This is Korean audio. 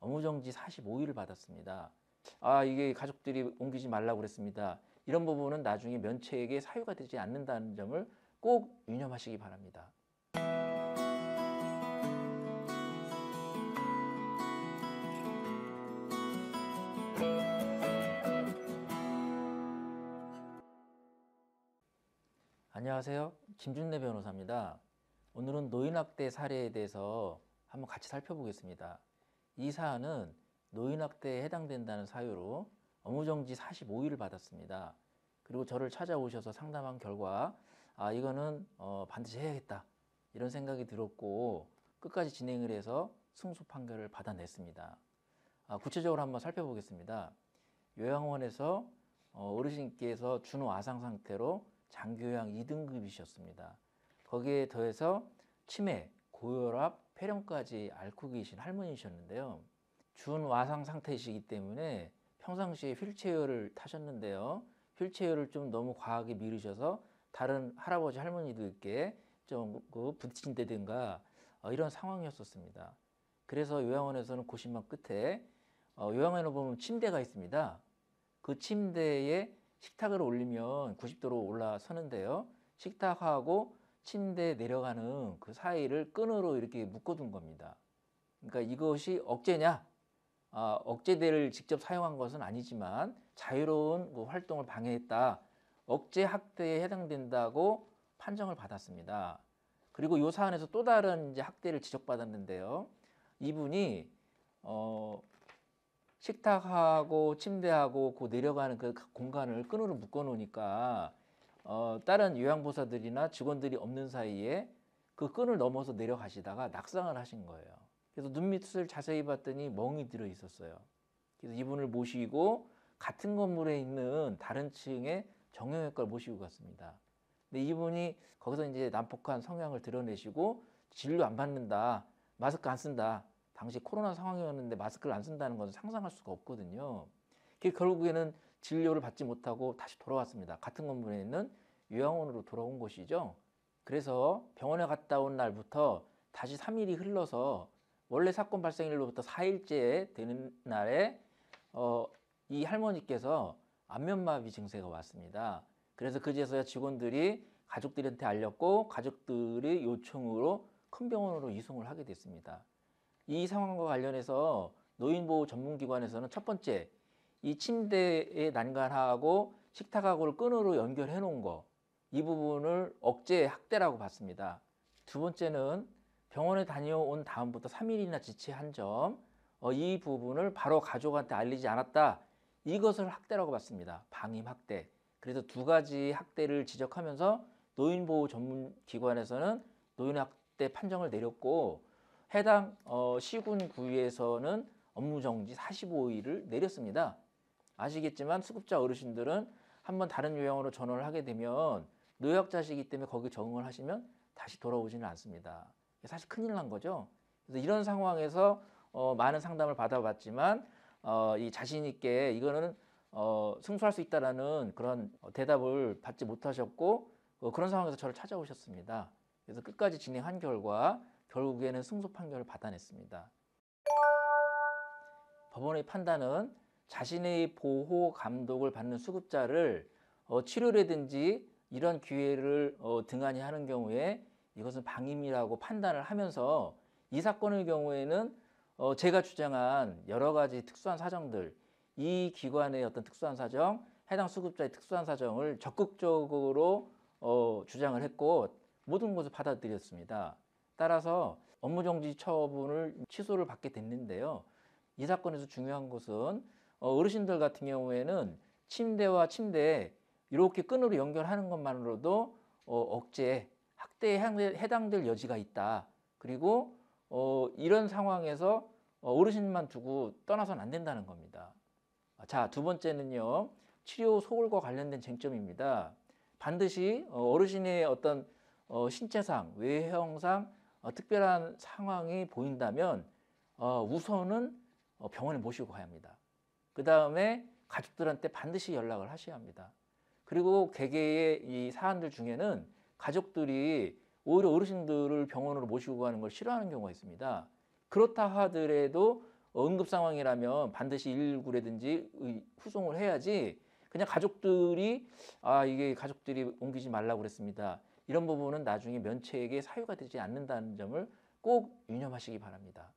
업무정지 45일을 받았습니다. 이게 가족들이 옮기지 말라고 그랬습니다. 이런 부분은 나중에 면책의 사유가 되지 않는다는 점을 꼭 유념하시기 바랍니다. 안녕하세요. 김준래 변호사입니다. 오늘은 노인학대 사례에 대해서 한번 같이 살펴보겠습니다. 이 사안은 노인학대에 해당된다는 사유로 업무정지 45일을 받았습니다. 그리고 저를 찾아오셔서 상담한 결과 이거는 반드시 해야겠다 이런 생각이 들었고 끝까지 진행을 해서 승소 판결을 받아냈습니다. 구체적으로 한번 살펴보겠습니다. 요양원에서 어르신께서 준와상 상태로 장기요양 2등급이셨습니다. 거기에 더해서 치매, 고혈압, 폐렴까지 앓고 계신 할머니셨는데요. 준와상 상태이시기 때문에 평상시에 휠체어를 타셨는데요. 휠체어를 좀 너무 과하게 미루셔서 다른 할아버지 할머니들께 좀 부딪힌다든가 이런 상황이었었습니다. 그래서 요양원에서는 고심한 끝에 요양원에 보면 침대가 있습니다. 그 침대에 식탁을 올리면 90도로 올라서는데요. 식탁하고 침대에 내려가는 그 사이를 끈으로 이렇게 묶어둔 겁니다. 그러니까 이것이 억제냐? 억제대를 직접 사용한 것은 아니지만 자유로운 그 활동을 방해했다. 억제 학대에 해당된다고 판정을 받았습니다. 그리고 이 사안에서 또 다른 이제 학대를 지적받았는데요. 이분이 식탁하고 침대하고 그 내려가는 그 공간을 끈으로 묶어 놓으니까 다른 요양보사들이나 직원들이 없는 사이에 그 끈을 넘어서 내려가시다가 낙상을 하신 거예요. 그래서 눈밑을 자세히 봤더니 멍이 들어 있었어요. 그래서 이분을 모시고 같은 건물에 있는 다른 층의 정형외과를 모시고 갔습니다. 근데 이분이 거기서 이제 난폭한 성향을 드러내시고 진료 안 받는다, 마스크 안 쓴다. 당시 코로나 상황이었는데 마스크를 안 쓴다는 것은 상상할 수가 없거든요. 결국에는 진료를 받지 못하고 다시 돌아왔습니다. 같은 건물에 있는 요양원으로 돌아온 것이죠. 그래서 병원에 갔다 온 날부터 다시 3일이 흘러서 원래 사건 발생일로부터 4일째 되는 날에 이 할머니께서 안면마비 증세가 왔습니다. 그래서 그제서야 직원들이 가족들한테 알렸고 가족들의 요청으로 큰 병원으로 이송을 하게 됐습니다. 이 상황과 관련해서 노인보호 전문기관에서는 첫 번째, 이 침대의 난간하고 식탁하고를 끈으로 연결해 놓은 거, 이 부분을 억제 학대라고 봤습니다. 두 번째는 병원에 다녀온 다음부터 3일이나 지체한 점, 이 부분을 바로 가족한테 알리지 않았다. 이것을 학대라고 봤습니다. 방임 학대. 그래서 두 가지 학대를 지적하면서 노인보호 전문기관에서는 노인학대 판정을 내렸고 해당 시군구에서는 업무정지 45일을 내렸습니다. 아시겠지만 수급자 어르신들은 한번 다른 요양원으로 전원을 하게 되면 노약자시기 때문에 거기 적응을 하시면 다시 돌아오지는 않습니다. 사실 큰일 난 거죠. 그래서 이런 상황에서 많은 상담을 받아봤지만 이 자신 있게 이거는 승소할 수 있다라는 그런 대답을 받지 못하셨고 그런 상황에서 저를 찾아오셨습니다. 그래서 끝까지 진행한 결과 결국에는 승소 판결을 받아냈습니다. 법원의 판단은 자신의 보호 감독을 받는 수급자를 치료라든지 이런 기회를 등한히 하는 경우에 이것은 방임이라고 판단을 하면서 이 사건의 경우에는 제가 주장한 여러 가지 특수한 사정들, 이 기관의 어떤 특수한 사정, 해당 수급자의 특수한 사정을 적극적으로 주장을 했고 모든 것을 받아들였습니다. 따라서 업무정지 처분을 취소를 받게 됐는데요. 이 사건에서 중요한 것은 어르신들 같은 경우에는 침대와 침대에 이렇게 끈으로 연결하는 것만으로도 억제, 학대에 해당될 여지가 있다. 그리고 이런 상황에서 어르신만 두고 떠나서는 안 된다는 겁니다. 자, 두 번째는요. 치료 소홀과 관련된 쟁점입니다. 반드시 어르신의 어떤 신체상, 외형상 특별한 상황이 보인다면 우선은 병원에 모시고 가야 합니다. 그 다음에 가족들한테 반드시 연락을 하셔야 합니다. 그리고 개개의 이 사안들 중에는 가족들이 오히려 어르신들을 병원으로 모시고 가는 걸 싫어하는 경우가 있습니다. 그렇다 하더라도 응급 상황이라면 반드시 119라든지 후송을 해야지 그냥 가족들이 이게 가족들이 옮기지 말라고 그랬습니다. 이런 부분은 나중에 면책의 사유가 되지 않는다는 점을 꼭 유념하시기 바랍니다.